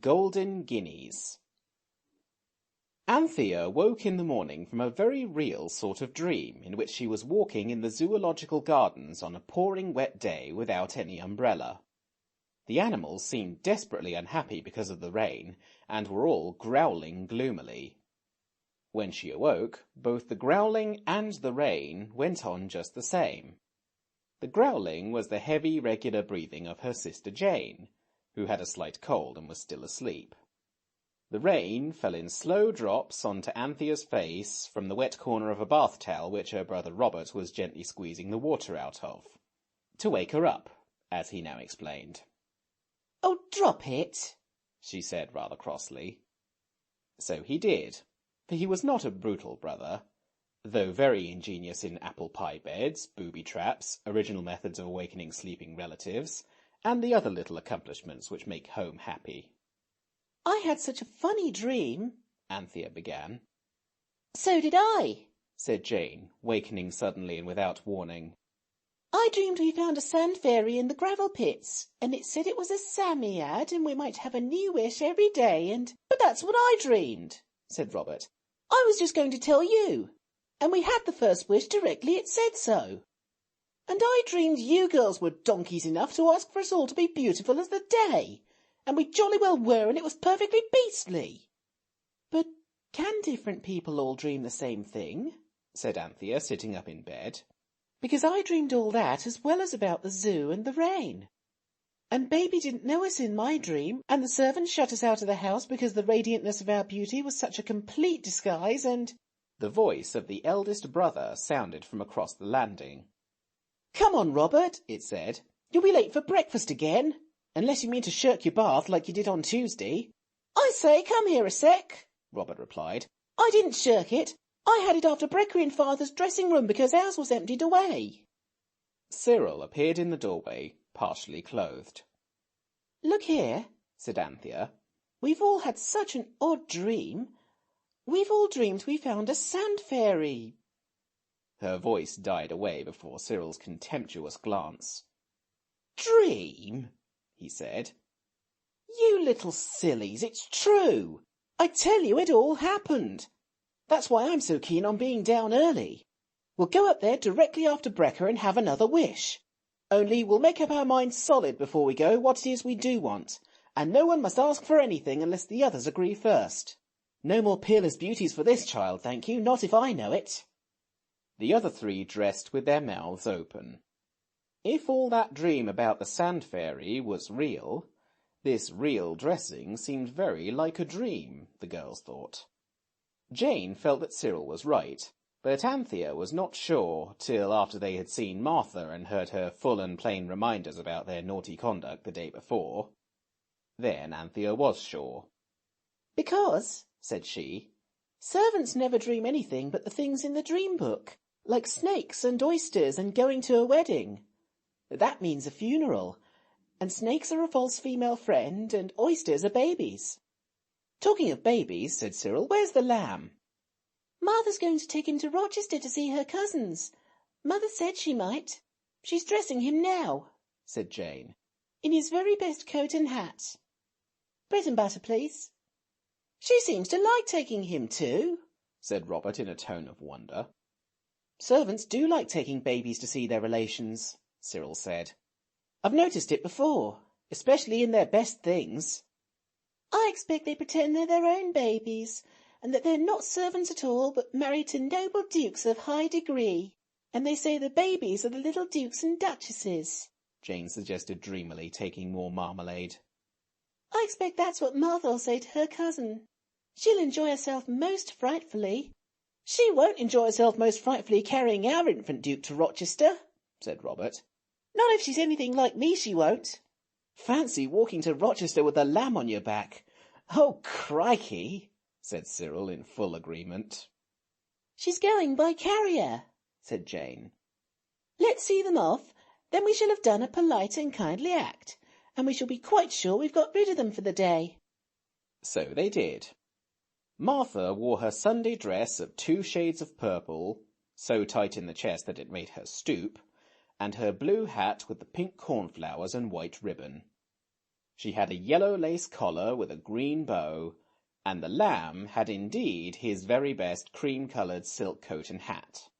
Golden Guineas. Anthea woke in the morning from a very real sort of dream in which she was walking in the zoological gardens on a pouring wet day without any umbrella. The animals seemed desperately unhappy because of the rain, and were all growling gloomily. When she awoke, both the growling and the rain went on just the same. The growling was the heavy, regular breathing of her sister Jane, who had a slight cold and was still asleep. The rain fell in slow drops onto Anthea's face from the wet corner of a bath towel which her brother Robert was gently squeezing the water out of, to wake her up, as he now explained. "Oh, drop it," she said rather crossly. So he did, for he was not a brutal brother, though very ingenious in apple pie beds, booby traps, original methods of awakening sleeping relatives, and the other little accomplishments which make home happy. "I had such a funny dream," Anthea began. "So did I," said Jane, wakening suddenly and without warning. "I dreamed we found a sand fairy in the gravel pits, and it said it was a Sammy had, and we might have a new wish every day, and—" "But that's what I dreamed," said Robert. "I was just going to tell you, and we had the first wish directly it said so. And I dreamed you girls were donkeys enough to ask for us all to be beautiful as the day, and we jolly well were, and it was perfectly beastly." "But can different people all dream the same thing?" said Anthea, sitting up in bed. "Because I dreamed all that as well as about the zoo and the rain. And Baby didn't know us in my dream, and the servants shut us out of the house because the radiantness of our beauty was such a complete disguise, and—" The voice of the eldest brother sounded from across the landing. "Come on, Robert," it said. "You'll be late for breakfast again. Unless you mean to shirk your bath like you did on Tuesday." "I say, come here a sec," Robert replied. "I didn't shirk it. I had it after breakfast in Father's dressing room because ours was emptied away." Cyril appeared in the doorway, partially clothed. "Look here," said Anthea. "We've all had such an odd dream. We've all dreamed we found a sand fairy." Her voice died away before Cyril's contemptuous glance. "Dream?" he said. "You little sillies, it's true. I tell you it all happened. That's why I'm so keen on being down early. We'll go up there directly after brekker and have another wish. Only we'll make up our minds solid before we go what it is we do want, and no one must ask for anything unless the others agree first. No more peerless beauties for this child, thank you, not if I know it." The other three dressed with their mouths open. If all that dream about the sand fairy was real, this real dressing seemed very like a dream, the girls thought. Jane felt that Cyril was right, but Anthea was not sure till after they had seen Martha and heard her full and plain reminders about their naughty conduct the day before. Then Anthea was sure. "Because," said she, "servants never dream anything but the things in the dream book, like snakes and oysters and going to a wedding. That means a funeral, and snakes are a false female friend, and oysters are babies." "Talking of babies," said Cyril, "where's the lamb?" "Mother's going to take him to Rochester to see her cousins. Mother said she might. She's dressing him now," said Jane, "in his very best coat and hat. Bread and butter, please." "She seems to like taking him too," said Robert in a tone of wonder. "Servants do like taking babies to see their relations," Cyril said. "I've noticed it before, especially in their best things." "I expect they pretend they're their own babies, and that they're not servants at all, but married to noble dukes of high degree, and they say the babies are the little dukes and duchesses," Jane suggested dreamily, taking more marmalade. "I expect that's what Martha'll say to her cousin. She'll enjoy herself most frightfully." "She won't enjoy herself most frightfully carrying our infant duke to Rochester," said Robert. "Not if she's anything like me, she won't." "Fancy walking to Rochester with a lamb on your back. Oh, crikey!" said Cyril in full agreement. "She's going by carrier," said Jane. "Let's see them off, then we shall have done a polite and kindly act, and we shall be quite sure we've got rid of them for the day." So they did. Martha wore her Sunday dress of 2 shades of purple, so tight in the chest that it made her stoop, and her blue hat with the pink cornflowers and white ribbon. She had a yellow lace collar with a green bow, and the lamb had indeed his very best cream-coloured silk coat and hat.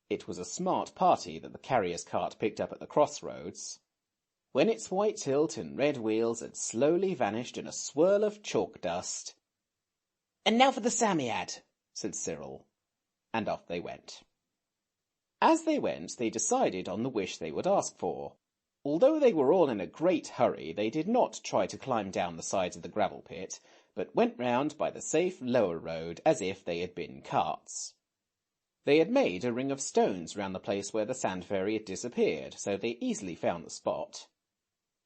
It was a smart party that the carrier's cart picked up at the crossroads. When its white tilt and red wheels had slowly vanished in a swirl of chalk dust. "And now for the Psammead," said Cyril, and off they went. As they went, they decided on the wish they would ask for. Although they were all in a great hurry, they did not try to climb down the sides of the gravel pit, but went round by the safe lower road as if they had been carts. They had made a ring of stones round the place where the sand fairy had disappeared, so they easily found the spot.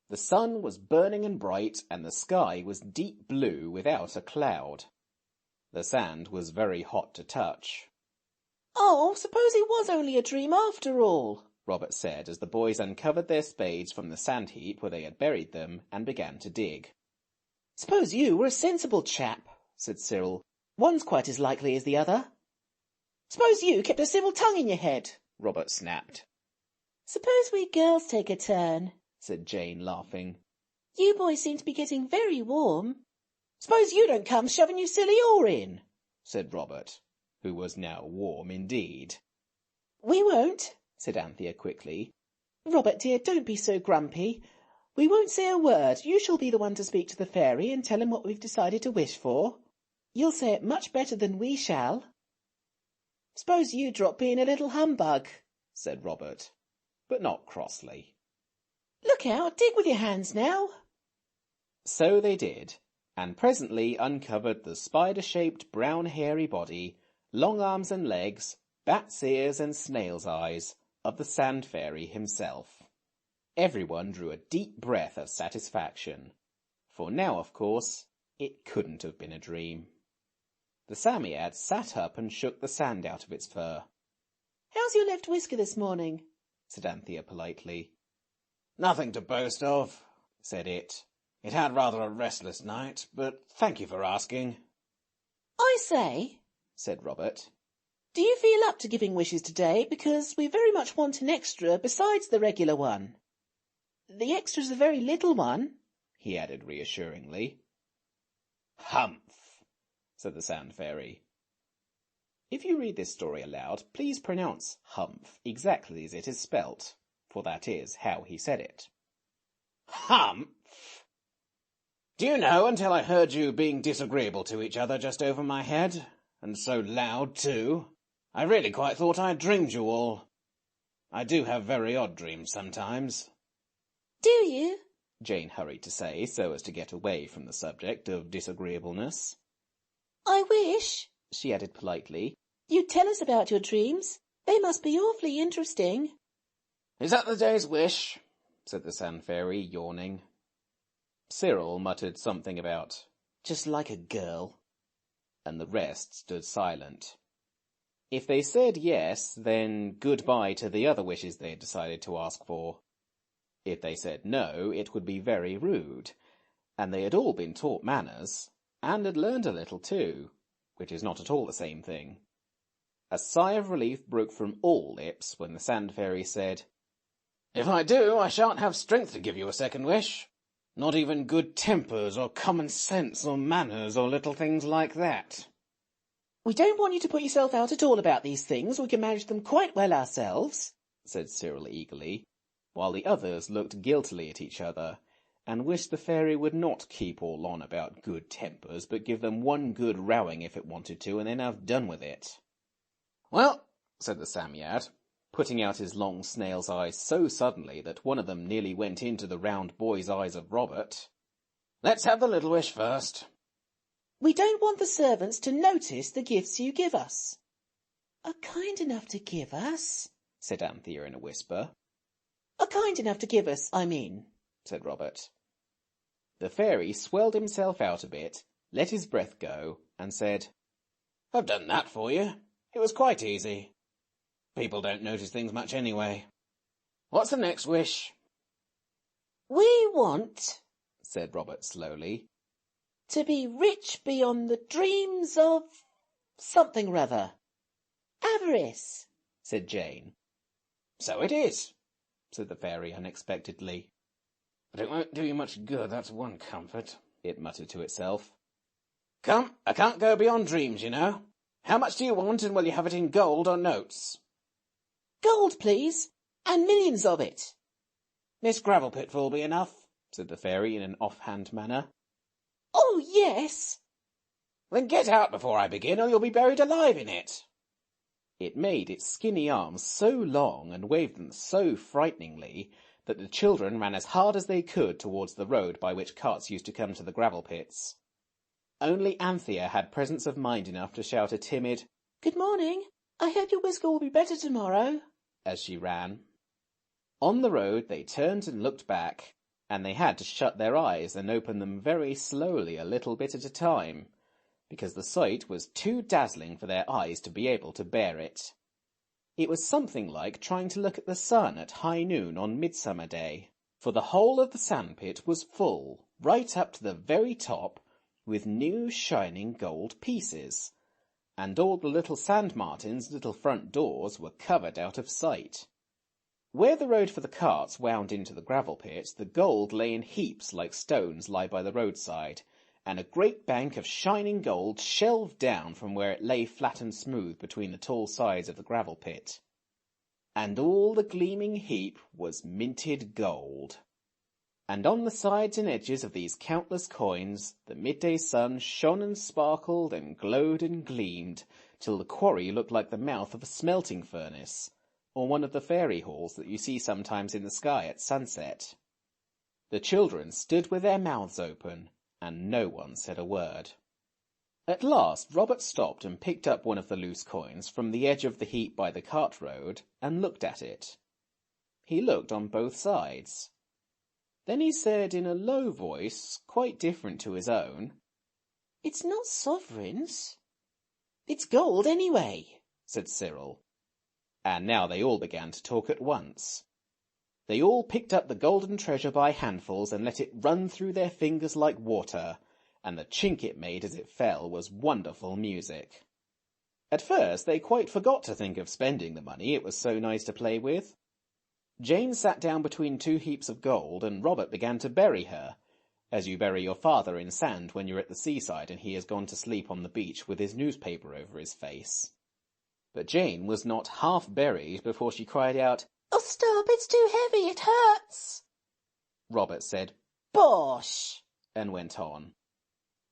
The sun was burning and bright, and the sky was deep blue without a cloud. The sand was very hot to touch. "Oh, suppose it was only a dream after all," Robert said as the boys uncovered their spades from the sand heap where they had buried them and began to dig. "Suppose you were a sensible chap," said Cyril. "One's quite as likely as the other." "Suppose you kept a civil tongue in your head," Robert snapped. "Suppose we girls take a turn," said Jane, laughing. "You boys seem to be getting very warm." "Suppose you don't come shoving your silly oar in," said Robert, who was now warm indeed. "We won't," said Anthea quickly. "Robert, dear, don't be so grumpy. We won't say a word. You shall be the one to speak to the fairy and tell him what we've decided to wish for. You'll say it much better than we shall." "Suppose you drop being a little humbug," said Robert, but not crossly. "Look out, dig with your hands now." So they did, and presently uncovered the spider-shaped brown hairy body, long arms and legs, bat's ears and snail's eyes of the sand fairy himself. Everyone drew a deep breath of satisfaction, for now, of course, it couldn't have been a dream. The Psammead sat up and shook the sand out of its fur. "How's your left whisker this morning?" said Anthea politely. "Nothing to boast of," said it. "It had rather a restless night, but thank you for asking." "I say," said Robert, "do you feel up to giving wishes today? Because we very much want an extra besides the regular one. The extra's a very little one," he added reassuringly. "Humph," said the sand fairy. If you read this story aloud, please pronounce humph exactly as it is spelt, for that is how he said it. "Humph! Do you know, until I heard you being disagreeable to each other just over my head, and so loud too, I really quite thought I dreamed you all. I do have very odd dreams sometimes." "Do you?" Jane hurried to say, so as to get away from the subject of disagreeableness. "I wish," she added politely, "you'd tell us about your dreams. They must be awfully interesting." "Is that the day's wish?" said the sand fairy, yawning. Cyril muttered something about "just like a girl," and the rest stood silent. If they said yes, then goodbye to the other wishes they had decided to ask for. If they said no, it would be very rude, and they had all been taught manners, and had learned a little too, which is not at all the same thing. A sigh of relief broke from all lips when the sand fairy said, "If I do, I shan't have strength to give you a second wish. Not even good tempers or common sense or manners or little things like that." "We don't want you to put yourself out at all about these things. We can manage them quite well ourselves," said Cyril eagerly, while the others looked guiltily at each other, and wished the fairy would not keep all on about good tempers, but give them one good rowing if it wanted to, and then have done with it. "Well," said the Psammead, putting out his long snail's eyes so suddenly that one of them nearly went into the round boy's eyes of Robert, "let's have the little wish first." "We don't want the servants to notice the gifts you give us." "Are kind enough to give us," said Anthea in a whisper. "Are kind enough to give us, I mean," said Robert. The fairy swelled himself out a bit, let his breath go, and said, "I've done that for you. It was quite easy. People don't notice things much anyway. What's the next wish?" "We want," said Robert slowly, "to be rich beyond the dreams of something or other." "Avarice," said Jane. "So it is," said the fairy unexpectedly. But it won't do you much good, that's one comfort, it muttered to itself. Come, I can't go beyond dreams, you know. How much do you want, and will you have it in gold or notes? Gold, please, and millions of it. This gravel pit will be enough, said the fairy in an offhand manner. Oh, yes. Then get out before I begin, or you'll be buried alive in it. It made its skinny arms so long and waved them so frighteningly that the children ran as hard as they could towards the road by which carts used to come to the gravel pits. Only Anthea had presence of mind enough to shout a timid, "Good morning. I hope your whisker will be better tomorrow," as she ran. On the road they turned and looked back, and they had to shut their eyes and open them very slowly a little bit at a time, because the sight was too dazzling for their eyes to be able to bear it. It was something like trying to look at the sun at high noon on Midsummer Day, for the whole of the sandpit was full, right up to the very top, with new shining gold pieces, and all the little sand martins' little front doors were covered out of sight. Where the road for the carts wound into the gravel pit, the gold lay in heaps like stones lie by the roadside, and a great bank of shining gold shelved down from where it lay flat and smooth between the tall sides of the gravel pit. And all the gleaming heap was minted gold. And on the sides and edges of these countless coins, the midday sun shone and sparkled and glowed and gleamed, till the quarry looked like the mouth of a smelting furnace, or one of the fairy halls that you see sometimes in the sky at sunset. The children stood with their mouths open, and no one said a word. At last Robert stopped and picked up one of the loose coins from the edge of the heap by the cart road, and looked at it. He looked on both sides. Then he said in a low voice, quite different to his own, "It's not sovereigns. It's gold anyway," said Cyril. And now they all began to talk at once. They all picked up the golden treasure by handfuls and let it run through their fingers like water, and the chink it made as it fell was wonderful music. At first they quite forgot to think of spending the money, it was so nice to play with. Jane sat down between two heaps of gold, and Robert began to bury her, as you bury your father in sand when you're at the seaside and he has gone to sleep on the beach with his newspaper over his face. But Jane was not half buried before she cried out, "Oh, stop, it's too heavy, it hurts." Robert said, "Bosh," and went on.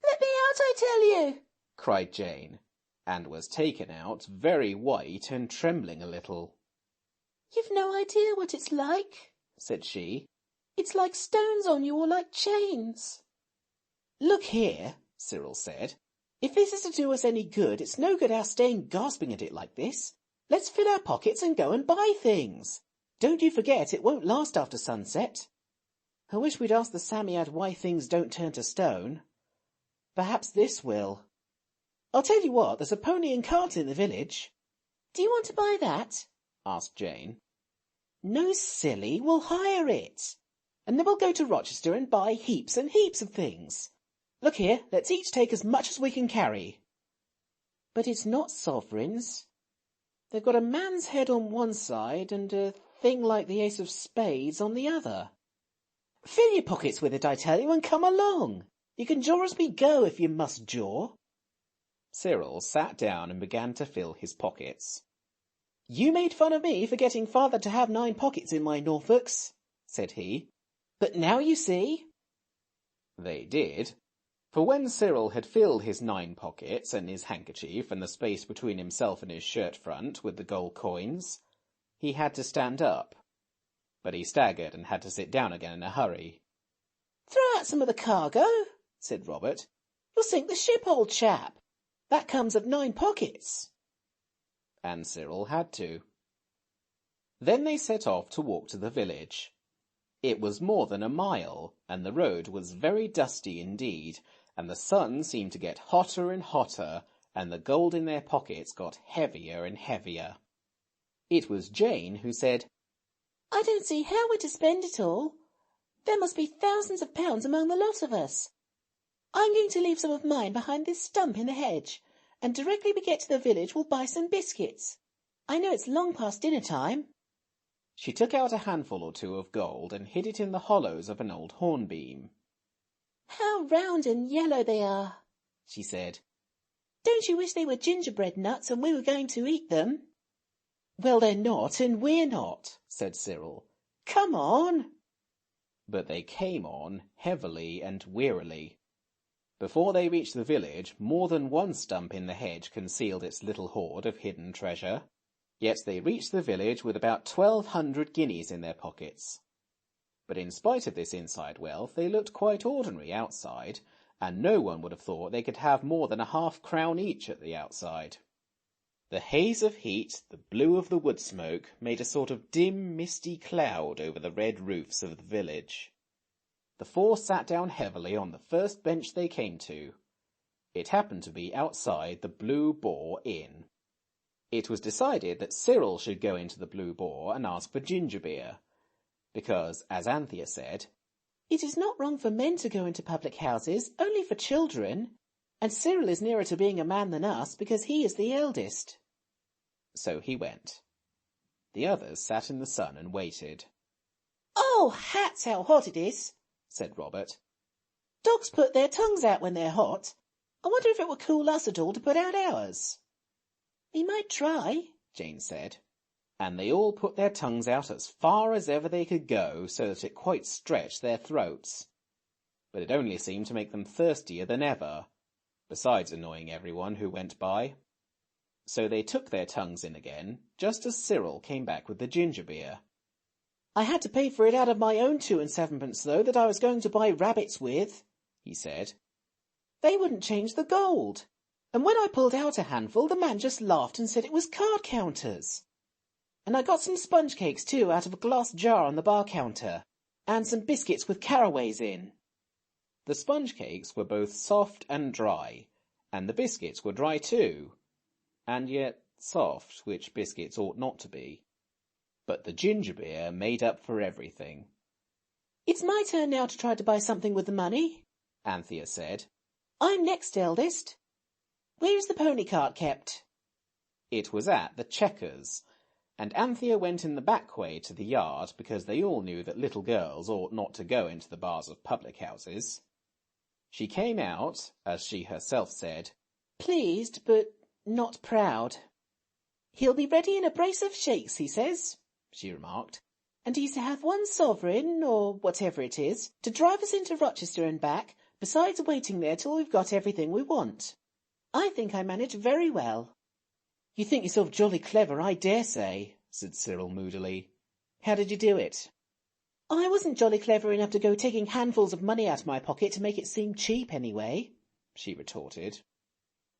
"Let me out, I tell you," cried Jane, and was taken out, very white and trembling a little. "You've no idea what it's like," said she. "It's like stones on you or like chains." "Look here," Cyril said. "If this is to do us any good, it's no good our staying gasping at it like this. Let's fill our pockets and go and buy things. Don't you forget it won't last after sunset. I wish we'd asked the Psammead why things don't turn to stone. Perhaps this will. I'll tell you what, there's a pony and cart in the village." "Do you want to buy that?" asked Jane. "No, silly, we'll hire it. And then we'll go to Rochester and buy heaps and heaps of things. Look here, let's each take as much as we can carry." "But it's not sovereigns. They've got a man's head on one side and a thing like the ace of spades on the other." "Fill your pockets with it, I tell you, and come along. You can jaw as we go if you must jaw." Cyril sat down and began to fill his pockets. "You made fun of me for getting father to have 9 pockets in my Norfolks," said he. "But now you see." They did. For when Cyril had filled his 9 pockets and his handkerchief and the space between himself and his shirt front with the gold coins, he had to stand up. But he staggered and had to sit down again in a hurry. "Throw out some of the cargo," said Robert. "You'll sink the ship, old chap. That comes of 9 pockets." And Cyril had to. Then they set off to walk to the village. It was more than a mile, and the road was very dusty indeed, and the sun seemed to get hotter and hotter, and the gold in their pockets got heavier and heavier. It was Jane who said, "I don't see how we're to spend it all. There must be thousands of pounds among the lot of us. I'm going to leave some of mine behind this stump in the hedge, and directly we get to the village we'll buy some biscuits. I know it's long past dinner time." She took out a handful or two of gold and hid it in the hollows of an old hornbeam. "How round and yellow they are," she said. "Don't you wish they were gingerbread nuts and we were going to eat them?" "Well, they're not, and we're not," said Cyril. "Come on." But they came on, heavily and wearily. Before they reached the village, more than one stump in the hedge concealed its little hoard of hidden treasure. Yet they reached the village with about 1,200 guineas in their pockets. But in spite of this inside wealth, they looked quite ordinary outside, and no one would have thought they could have more than a half-crown each at the outside. The haze of heat, the blue of the wood smoke, made a sort of dim, misty cloud over the red roofs of the village. The four sat down heavily on the first bench they came to. It happened to be outside the Blue Boar Inn. It was decided that Cyril should go into the Blue Boar and ask for ginger beer, because, as Anthea said, "It is not wrong for men to go into public houses, only for children, and Cyril is nearer to being a man than us because he is the eldest." So he went. The others sat in the sun and waited. "Oh, hats, how hot it is," said Robert. "Dogs put their tongues out when they're hot. I wonder if it would cool us at all to put out ours." "We might try," Jane said. And they all put their tongues out as far as ever they could go, so that it quite stretched their throats. But it only seemed to make them thirstier than ever, besides annoying everyone who went by. So they took their tongues in again, just as Cyril came back with the ginger beer. "I had to pay for it out of my own 2 and 7pence, though, that I was going to buy rabbits with," he said. "They wouldn't change the gold, and when I pulled out a handful, the man just laughed and said it was card counters. And I got some sponge cakes, too, out of a glass jar on the bar counter, and some biscuits with caraways in." The sponge cakes were both soft and dry, and the biscuits were dry too, and yet soft, which biscuits ought not to be. But the ginger beer made up for everything. "It's my turn now to try to buy something with the money," Anthea said. "I'm next eldest. Where is the pony cart kept?" It was at the Chequers, and Anthea went in the back way to the yard because they all knew that little girls ought not to go into the bars of public houses. She came out, as she herself said, "Pleased, but not proud." "He'll be ready in a brace of shakes, he says," she remarked, "and he's to have 1 sovereign, or whatever it is, to drive us into Rochester and back, besides waiting there till we've got everything we want. I think I manage very well." "You think yourself jolly clever, I dare say," said Cyril moodily. "How did you do it?" "I wasn't jolly clever enough to go taking handfuls of money out of my pocket to make it seem cheap anyway," she retorted.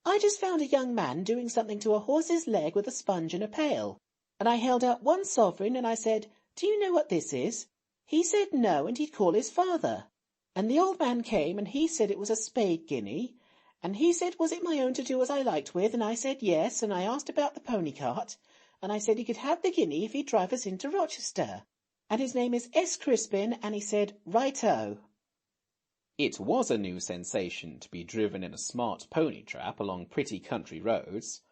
"I just found a young man doing something to a horse's leg with a sponge and a pail, and I held out 1 sovereign and I said, 'Do you know what this is?' He said no, and he'd call his father. And the old man came and he said it was a spade guinea, and he said was it my own to do as I liked with, and I said yes, and I asked about the pony cart, and I said he could have the guinea if he'd drive us into Rochester, and his name is S. Crispin, and he said, 'Right-o.'" It was a new sensation to be driven in a smart pony trap along pretty country roads.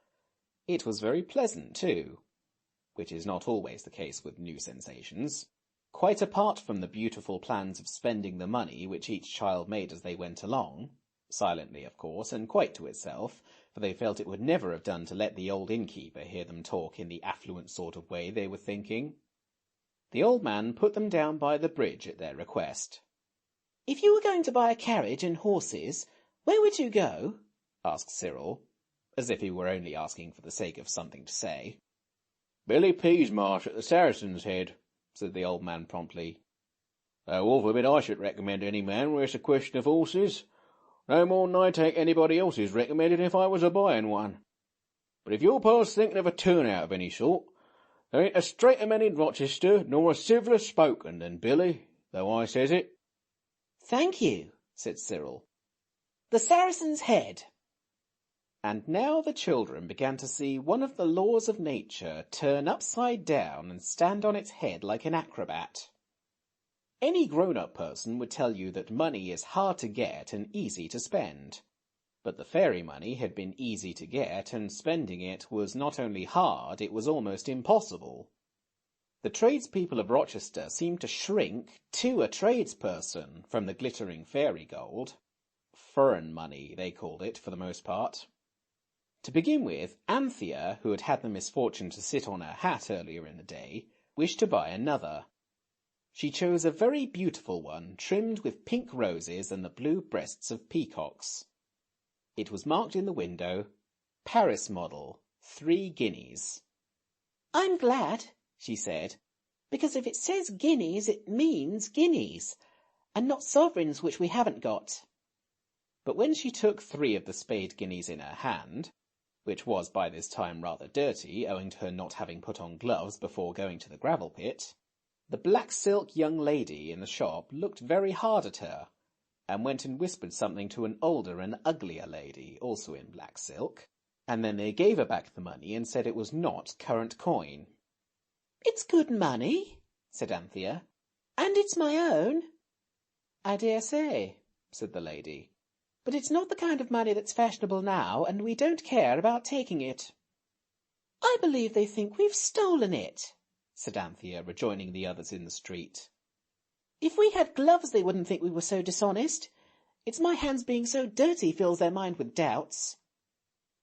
It was very pleasant, too, which is not always the case with new sensations, quite apart from the beautiful plans of spending the money which each child made as they went along, silently, of course, and quite to itself, for they felt it would never have done to let the old innkeeper hear them talk in the affluent sort of way they were thinking. The old man put them down by the bridge at their request. "If you were going to buy a carriage and horses, where would you go?" asked Cyril, as if he were only asking for the sake of something to say. "Billy Peasmarsh at the Saracen's Head," said the old man promptly. "Though forbid I should recommend any man where it's a question of horses, no more than I'd take anybody else's recommended if I was a-buying one. But if your pa's thinking of a turn-out of any sort, there ain't a straighter man in Rochester nor a civiller spoken than Billy, though I says it." "Thank you," said Cyril. "The Saracen's Head." And now the children began to see one of the laws of nature turn upside down and stand on its head like an acrobat. Any grown-up person would tell you that money is hard to get and easy to spend. But the fairy money had been easy to get, and spending it was not only hard, it was almost impossible. The tradespeople of Rochester seemed to shrink to a tradesperson from the glittering fairy gold. Foreign money, they called it, for the most part. To begin with, Anthea, who had had the misfortune to sit on her hat earlier in the day, wished to buy another. She chose a very beautiful one, trimmed with pink roses and the blue breasts of peacocks. It was marked in the window, Paris model, 3 guineas. "I'm glad," she said, "because if it says guineas, it means guineas, and not sovereigns which we haven't got." But when she took 3 of the spade guineas in her hand, which was by this time rather dirty, owing to her not having put on gloves before going to the gravel pit, the black silk young lady in the shop looked very hard at her, and went and whispered something to an older and uglier lady, also in black silk, and then they gave her back the money and said it was not current coin. "It's good money," said Anthea, "and it's my own." "I dare say," said the lady, "but it's not the kind of money that's fashionable now, and we don't care about taking it." "I believe they think we've stolen it," said Anthea, rejoining the others in the street. "If we had gloves they wouldn't think we were so dishonest. It's my hands being so dirty fills their mind with doubts."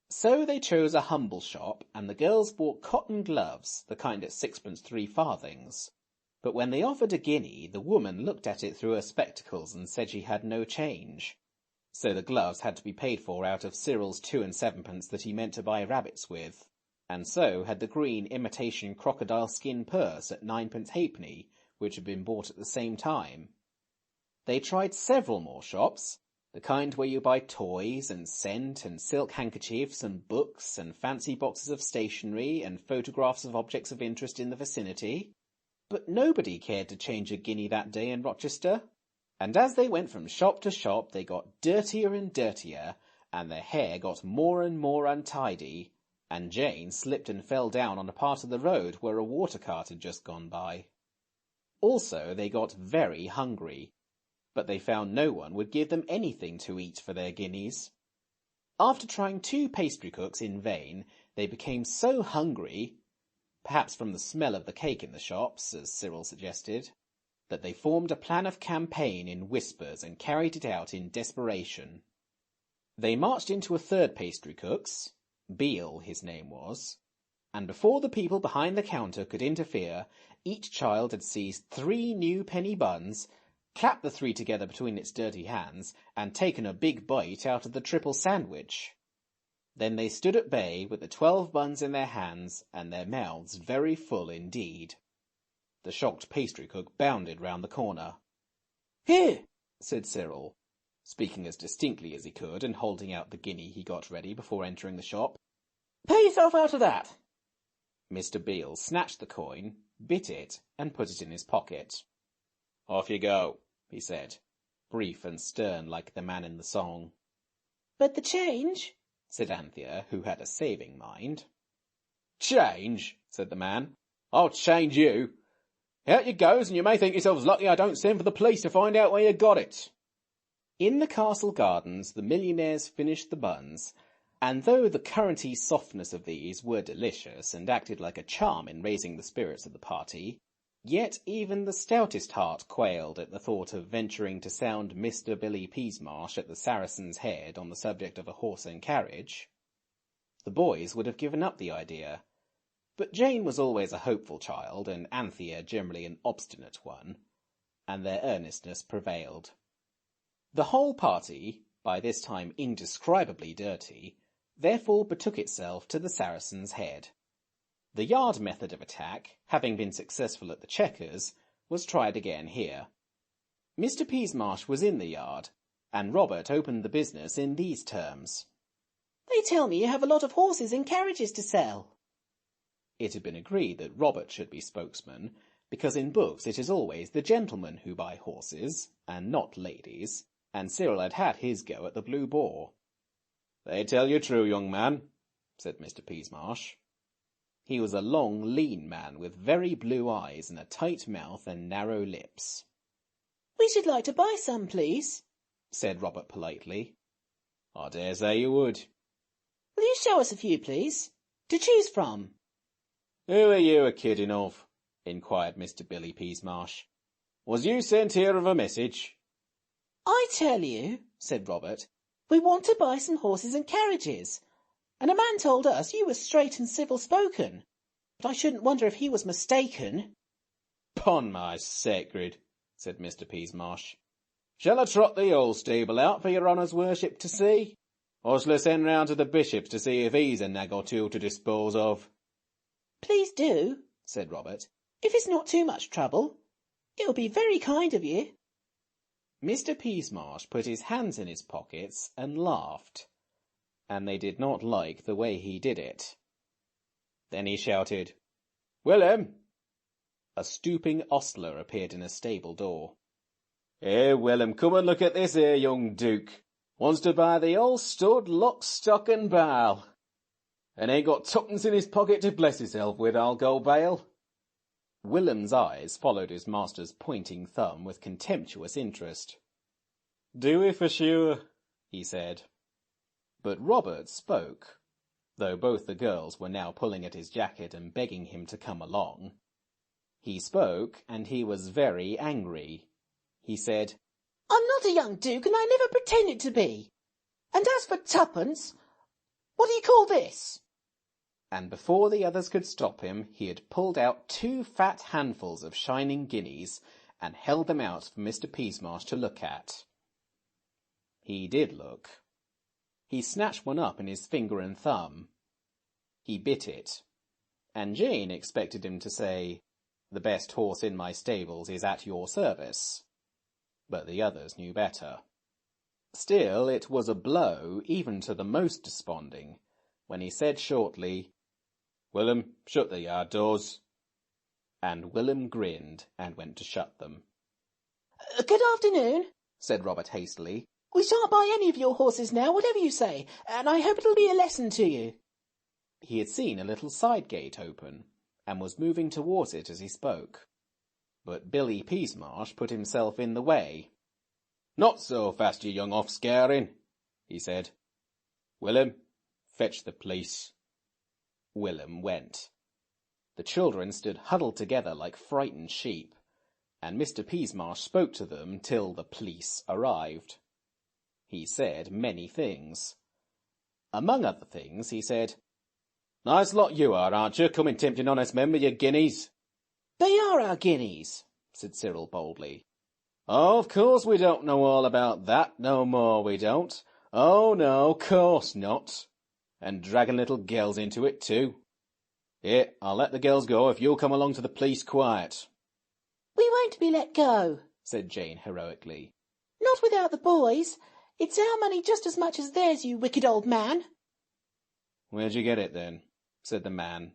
So they chose a humble shop, and the girls bought cotton gloves, the kind at 6 3 farthings. But when they offered a guinea, the woman looked at it through her spectacles and said she had no change. So the gloves had to be paid for out of Cyril's 2 and 7pence that he meant to buy rabbits with, and so had the green imitation crocodile skin purse at 9pence halfpenny, which had been bought at the same time. They tried several more shops, the kind where you buy toys and scent and silk handkerchiefs and books and fancy boxes of stationery and photographs of objects of interest in the vicinity. But nobody cared to change a guinea that day in Rochester, and as they went from shop to shop they got dirtier and dirtier, and their hair got more and more untidy, and Jane slipped and fell down on a part of the road where a water cart had just gone by. Also they got very hungry, but they found no one would give them anything to eat for their guineas. After trying 2 pastry cooks in vain, they became so hungry, perhaps from the smell of the cake in the shops, as Cyril suggested, that they formed a plan of campaign in whispers and carried it out in desperation. They marched into a 3rd pastry cook's, Beale his name was, and before the people behind the counter could interfere, each child had seized 3 new penny buns, clapped the 3 together between its dirty hands, and taken a big bite out of the triple sandwich. Then they stood at bay with the 12 buns in their hands and their mouths very full indeed. The shocked pastry cook bounded round the corner. "Here," said Cyril, speaking as distinctly as he could and holding out the guinea he got ready before entering the shop. "Pay yourself out of that." Mr. Beale snatched the coin, bit it, and put it in his pocket. "Off you go," he said, brief and stern like the man in the song. "But the change?" said Anthea, who had a saving mind. "Change?" said the man. "I'll change you. Out you goes, and you may think yourselves lucky I don't send for the police to find out where you got it." In the castle gardens the millionaires finished the buns, and though the curranty softness of these were delicious and acted like a charm in raising the spirits of the party, yet even the stoutest heart quailed at the thought of venturing to sound Mr. Billy Peasmarsh at the Saracen's Head on the subject of a horse and carriage. The boys would have given up the idea, but Jane was always a hopeful child, and Anthea generally an obstinate one, and their earnestness prevailed. The whole party, by this time indescribably dirty, therefore betook itself to the Saracen's Head. The yard method of attack, having been successful at the Chequers, was tried again here. Mr. Peasmarsh was in the yard, and Robert opened the business in these terms. "They tell me you have a lot of horses and carriages to sell." It had been agreed that Robert should be spokesman, because in books it is always the gentlemen who buy horses, and not ladies, and Cyril had had his go at the Blue Boar. "They tell you true, young man," said Mr. Peasmarsh. He was a long, lean man with very blue eyes and a tight mouth and narrow lips. "We should like to buy some, please," said Robert politely. "I dare say you would." "Will you show us a few, please, to choose from?" "Who are you a kidding of?" inquired Mr. Billy Peasmarsh. Was you sent here of a message? I tell you, said Robert, we want to buy some horses and carriages, and a man told us you were straight and civil-spoken, but I shouldn't wonder if he was mistaken. "'Pon my sacred," said Mr. Peasmarsh. "Shall I trot the old stable out for your honour's worship to see? Or shall I send round to the bishop's to see if he's a nag or two to dispose of?" Please do, said Robert, if it's not too much trouble. It'll be very kind of you. Mr. Peasmarsh put his hands in his pockets and laughed, and they did not like the way he did it. Then he shouted, "Willem!" A stooping ostler appeared in a stable door. "Here, Willem, come and look at this here young duke. Wants to buy the old stud, lock, stock and barrel. And ain't got tuppence in his pocket to bless himself with, I'll go bail." Willem's eyes followed his master's pointing thumb with contemptuous interest. "Do we for sure?" he said. But Robert spoke, though both the girls were now pulling at his jacket and begging him to come along. He spoke, and he was very angry. He said, I'm not a young duke, and I never pretended to be. And as for tuppence, what do you call this? And before the others could stop him, he had pulled out 2 fat handfuls of shining guineas and held them out for Mr. Peasmarsh to look at. He did look. He snatched one up in his finger and thumb. He bit it, and Jane expected him to say, "The best horse in my stables is at your service." But the others knew better. Still, it was a blow even to the most desponding, when he said shortly, "Willem, shut the yard doors." And Willem grinned and went to shut them. Good afternoon, said Robert hastily. We shan't buy any of your horses now, whatever you say, and I hope it'll be a lesson to you. He had seen a little side gate open, and was moving towards it as he spoke. But Billy Peasmarsh put himself in the way. "Not so fast, you young off-scaring," he said. "Willem, fetch the police." Willem went. The children stood huddled together like frightened sheep, and Mr. Peasmarsh spoke to them till the police arrived. He said many things. Among other things, he said, "Nice lot you are, aren't you, coming tempting honest men with your guineas?" They are our guineas, said Cyril boldly. "Oh, of course we don't know all about that, no more we don't. Oh, no, course not. And dragging little girls into it, too. Here, I'll let the girls go if you'll come along to the police quiet." We won't be let go, said Jane heroically. Not without the boys. It's our money just as much as theirs, you wicked old man. "Where'd you get it, then?" said the man,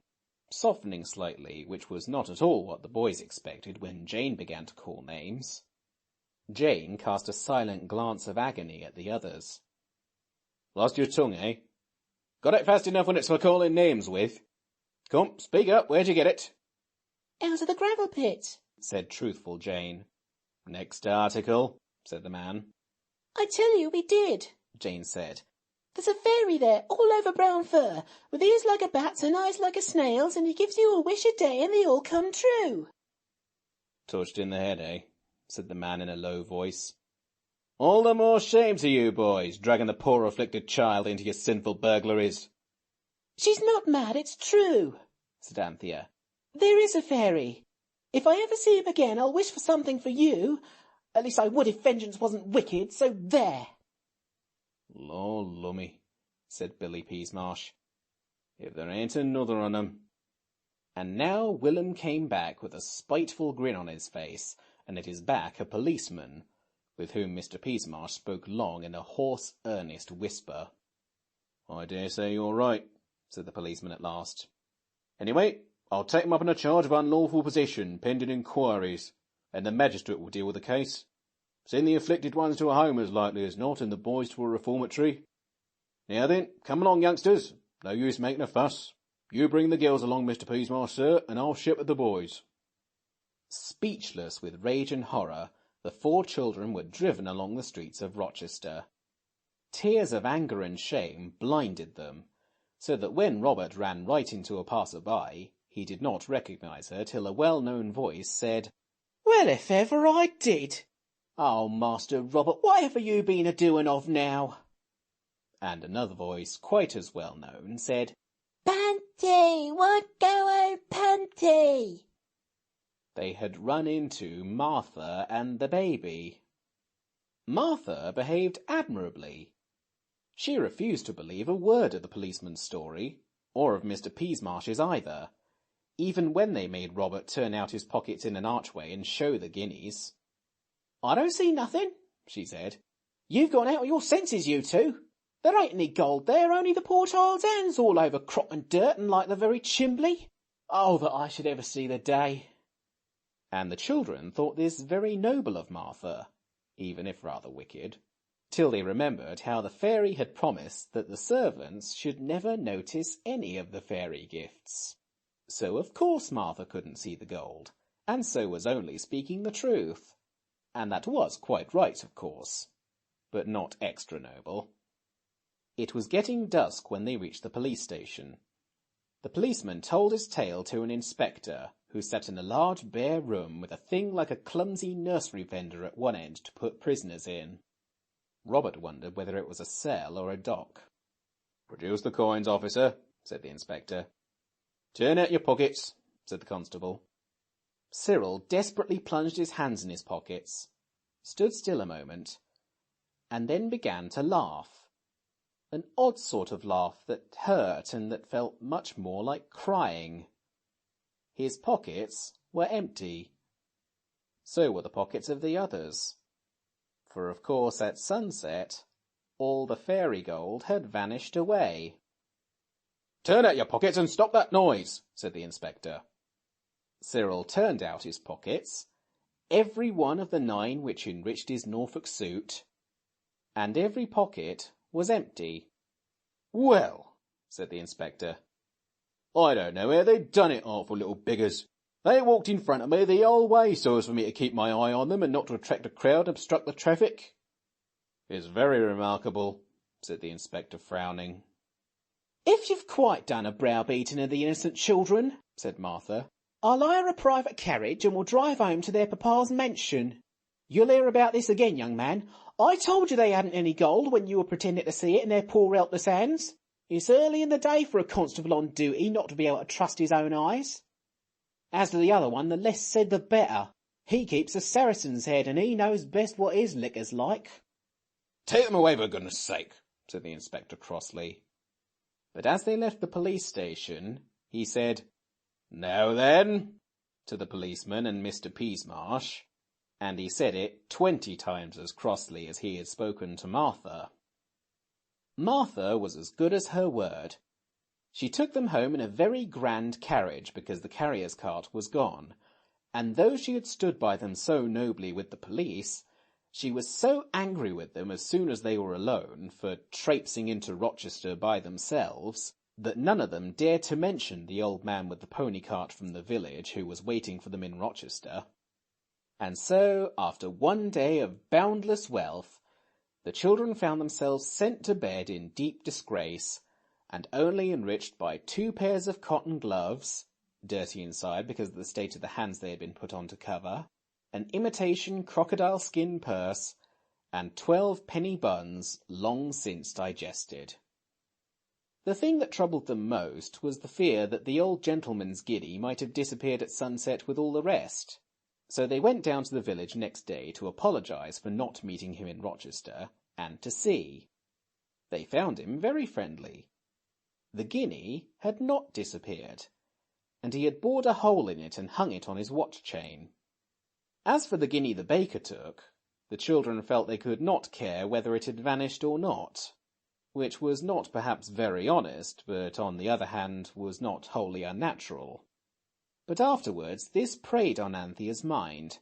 softening slightly, which was not at all what the boys expected when Jane began to call names. Jane cast a silent glance of agony at the others. "Lost your tongue, eh? Got it fast enough when it's for calling names with? Come, speak up, where'd you get it?" Out of the gravel pit, said truthful Jane. "Next article," said the man. I tell you we did, Jane said. There's a fairy there, all over brown fur, with ears like a bat's and eyes like a snail's, and he gives you a wish a day and they all come true. "Touched in the head, eh?" said the man in a low voice. "All the more shame to you boys, dragging the poor afflicted child into your sinful burglaries." She's not mad, it's true, said Anthea. There is a fairy. If I ever see him again, I'll wish for something for you. At least I would if vengeance wasn't wicked, so there. "Lor lummy," said Billy Peasmarsh, "if there ain't another on 'em." And now Willem came back with a spiteful grin on his face, and at his back a policeman, with whom Mr. Peasmarsh spoke long in a hoarse, earnest whisper. "I dare say you're right," said the policeman at last. "Anyway, I'll take him up on a charge of unlawful possession, pending inquiries, and the magistrate will deal with the case. Send the afflicted ones to a home as likely as not, and the boys to a reformatory. Now then, come along, youngsters. No use making a fuss. You bring the girls along, Mr. Peasmarsh, sir, and I'll shepherd the boys." Speechless with rage and horror, the 4 children were driven along the streets of Rochester. Tears of anger and shame blinded them, so that when Robert ran right into a passer-by, He did not recognise her till a well-known voice said, "Well, if ever I did! Oh, Master Robert, whatever you been a-doing of now?" And another voice, quite as well-known, said, "Panty! What go on, Panty?" They had run into Martha and the baby. Martha behaved admirably. She refused to believe a word of the policeman's story, or of Mr. Peasmarsh's either, even when they made Robert turn out his pockets in an archway and show the guineas. "I don't see nothing," she said. "You've gone out of your senses, you two. There ain't any gold there, only the poor child's hands all over crop and dirt and like the very chimbley. Oh, that I should ever see the day." And the children thought this very noble of Martha, even if rather wicked, till they remembered how the fairy had promised that the servants should never notice any of the fairy gifts. So of course Martha couldn't see the gold, and so was only speaking the truth. And that was quite right, of course, but not extra noble. It was getting dusk when they reached the police station. The policeman told his tale to an inspector, who sat in a large bare room with a thing like a clumsy nursery vendor at one end to put prisoners in. Robert wondered whether it was a cell or a dock. "Produce the coins, officer," said the inspector. "Turn out your pockets," said the constable. Cyril desperately plunged his hands in his pockets, stood still a moment, and then began to laugh. An odd sort of laugh that hurt and that felt much more like crying. His pockets were empty. So were the pockets of the others. For of course at sunset, all the fairy gold had vanished away. "Turn out your pockets and stop that noise," said the inspector. Cyril turned out his pockets, every one of the 9 which enriched his Norfolk suit, and every pocket was empty. "Well," said the inspector, "I don't know how they done it, awful little biggers. They walked in front of me the whole way so as for me to keep my eye on them and not to attract a crowd and obstruct the traffic." "It's very remarkable," said the inspector, frowning. "If you've quite done a browbeating of the innocent children," said Martha, "I'll hire a private carriage and we'll drive home to their papa's mansion. You'll hear about this again, young man. I told you they hadn't any gold when you were pretending to see it in their poor helpless hands. It's early in the day for a constable on duty not to be able to trust his own eyes. As to the other one, the less said the better. He keeps a Saracen's head and he knows best what his liquor's like." "Take them away, for goodness sake," said the inspector crossly. But as they left the police station, he said, "Now then," to the policeman and Mr. Peasmarsh, and he said it 20 times as crossly as he had spoken to Martha. Martha was as good as her word. She took them home in a very grand carriage because the carrier's cart was gone, and though she had stood by them so nobly with the police, she was so angry with them as soon as they were alone for traipsing into Rochester by themselves, that none of them dared to mention the old man with the pony cart from the village who was waiting for them in Rochester. And so, after one day of boundless wealth, the children found themselves sent to bed in deep disgrace, and only enriched by 2 pairs of cotton gloves, dirty inside because of the state of the hands they had been put on to cover, an imitation crocodile skin purse, and 12 penny buns long since digested. The thing that troubled them most was the fear that the old gentleman's guinea might have disappeared at sunset with all the rest. So they went down to the village next day to apologise for not meeting him in Rochester, and to see. They found him very friendly. The guinea had not disappeared, and he had bored a hole in it and hung it on his watch chain. As for the guinea the baker took, the children felt they could not care whether it had vanished or not, which was not perhaps very honest, but on the other hand was not wholly unnatural. But afterwards this preyed on Anthea's mind,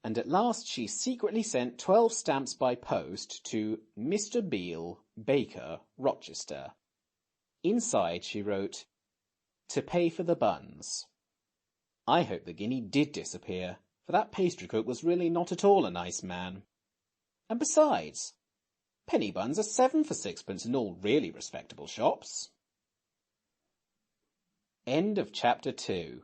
and at last she secretly sent 12 stamps by post to Mr. Beale, Baker, Rochester. Inside she wrote, "To pay for the buns." I hope the guinea did disappear, for that pastrycook was really not at all a nice man. And besides, penny buns are 7 for 6pence in all really respectable shops. End of chapter 2.